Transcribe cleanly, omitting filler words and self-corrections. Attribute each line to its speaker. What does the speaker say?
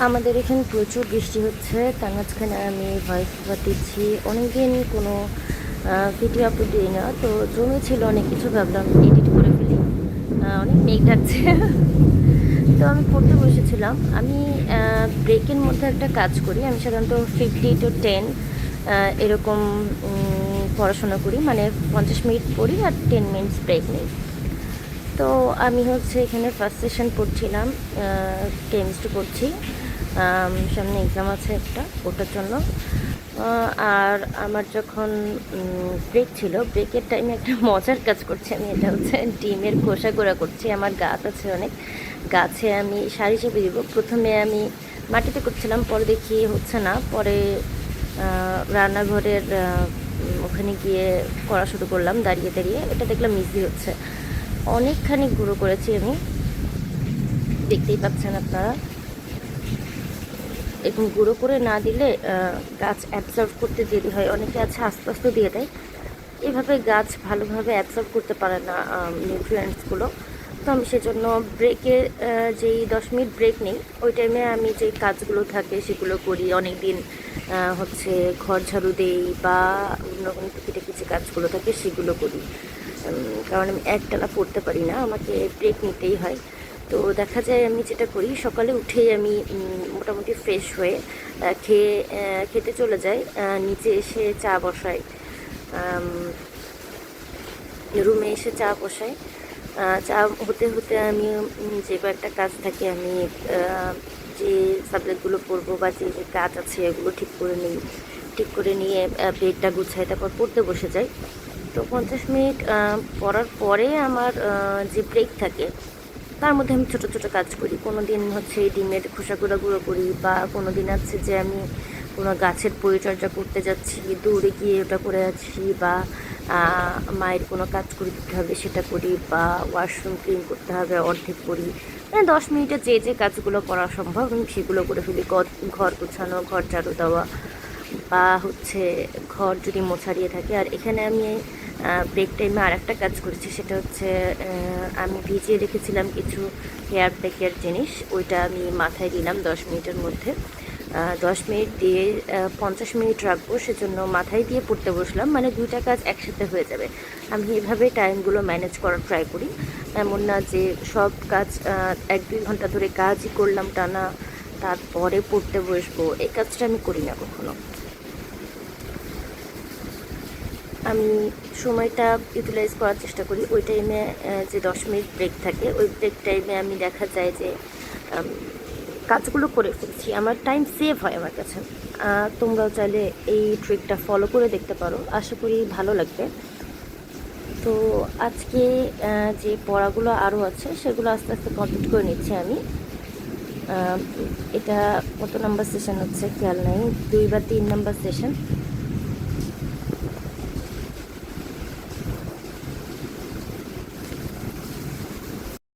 Speaker 1: আমাদের এখানে প্রচুর বৃষ্টি হচ্ছে, তার মাঝখানে আমি ভয়েস ওভার দিচ্ছি। অনেকদিন কোনো ভিডিও আপলোড দিই না, তো জমেছিল অনেক কিছু, ভাবলাম এডিট করে ফেলি। অনেক মেঘ ডাকছে। তো আমি পড়তে বসেছিলাম। আমি ব্রেকের মধ্যে একটা কাজ করি। আমি সাধারণত 50 to 10 এরকম পড়াশোনা করি, মানে 50 মিনিট পড়ি আর 10 মিনিটস ব্রেক নিই। তো আমি হচ্ছে এখানে ফার্স্ট সেশন পড়ছিলাম, কেমিস্ট্রি পড়ছি। সামনে এক্সাম আছে একটা, ওটার জন্য। আর আমার যখন ব্রেক ছিল, ব্রেকের টাইমে একটা মজার কাজ করছি আমি। এটা হচ্ছে ডিমের খোসা গুঁড়া করছি। আমার গাছ আছে অনেক, গাছে আমি সার হিসেবে দিব। প্রথমে আমি মাটিতে করছিলাম, পরে দেখি হচ্ছে না, পরে রান্নাঘরের ওখানে গিয়ে করা শুরু করলাম দাঁড়িয়ে দাঁড়িয়ে। এটা দেখলাম ইজি হচ্ছে। অনেকখানি গুঁড়ো করেছি আমি, দেখতেই পাচ্ছেন আপনারা। এরকম গুঁড়ো করে না দিলে গাছ অ্যাবজর্ব করতে দেরি হয়। অনেকে আছে আস্তে আস্তে দিয়ে দেয়, এভাবে গাছ ভালোভাবে অ্যাবজর্ব করতে পারে না নিউট্রিয়েন্টসগুলো। তো আমি সেজন্য ব্রেকে, যেই 10 মিনিট ব্রেক নেই, ওই টাইমে আমি যেই কাজগুলো থাকে সেগুলো করি। অনেক দিন হচ্ছে ঘর ঝাড়ু দেই বা অন্য কোনো টুকিটাকি যে কাজগুলো থাকে সেগুলো করি। কারণ আমি একটানা পড়তে পারি না, আমাকে ব্রেক নিতেই হয়। তো দেখা যায় আমি যেটা করি, সকালে উঠেই আমি মোটামুটি ফ্রেশ হয়ে খেতে চলে যাই। নিচে এসে চা বসাই, রুমে এসে চা বসাই। চা হতে হতে আমি যে কয়েকটা কাজ থাকে, আমি যে সাবজেক্টগুলো পড়বো বা যে যে কাজ আছে এগুলো ঠিক করে নিয়ে বেডটা গুছাই, তারপর পড়তে বসে যাই। তো 50 মিনিট পড়ার পরে আমার যে ব্রেক থাকে, তার মধ্যে আমি ছোটো ছোটো কাজ করি। কোনো দিন হচ্ছে ডিমের খোসাগুলো গুঁড়ো করি, বা কোনো দিন আছে যে আমি কোনো গাছের পরিচর্যা করতে যাচ্ছি, দৌড়ে গিয়ে ওটা করে যাচ্ছি, বা মায়ের কোনো কাজ করে দিতে হবে সেটা করি, বা ওয়াশরুম ক্লিন করতে হবে অর্ধেক করি। মানে 10 মিনিটে যে যে কাজগুলো করা সম্ভব আমি সেগুলো করে ফেলি। ঘর গোছানো, ঘর ঝাড়ু দেওয়া, বা হচ্ছে ঘর যদি মোছাড়িয়ে থাকে। আর এখানে আমি ব্রেক টাইমে আর একটা কাজ করেছি, সেটা হচ্ছে আমি ভিজিয়ে রেখেছিলাম কিছু হেয়ার প্যাকের জিনিস, ওইটা আমি মাথায় দিলাম 10 মিনিটের মধ্যে। 10 মিনিট দিয়ে 50 মিনিট রাখবো, সেজন্য মাথায় দিয়ে পড়তে বসলাম, মানে দুইটা কাজ একসাথে হয়ে যাবে। আমি এভাবে টাইমগুলো ম্যানেজ করার ট্রাই করি। এমন না যে সব কাজ 1-2 ঘন্টা ধরে কাজই করলাম টানা, তারপরে পড়তে বসবো, এই কাজটা আমি করি না কখনো। আমি সময়টা ইউটিলাইজ করার চেষ্টা করি। ওই টাইমে যে 10 মিনিট ব্রেক থাকে, ওই ব্রেক টাইমে আমি দেখা যায় যে কাজগুলো করে ফেলছি, আমার টাইম সেভ হয় আমার কাছে। তোমরাও চাইলে এই ট্রিকটা ফলো করে দেখতে পারো, আশা করি ভালো লাগবে। তো আজকে যে পড়াগুলো আরও আছে সেগুলো আস্তে আস্তে কমপ্লিট করে নিচ্ছি আমি। এটা কত নাম্বার সেশন হচ্ছে খেয়াল নাই, 2 বা 3 নাম্বার সেশন।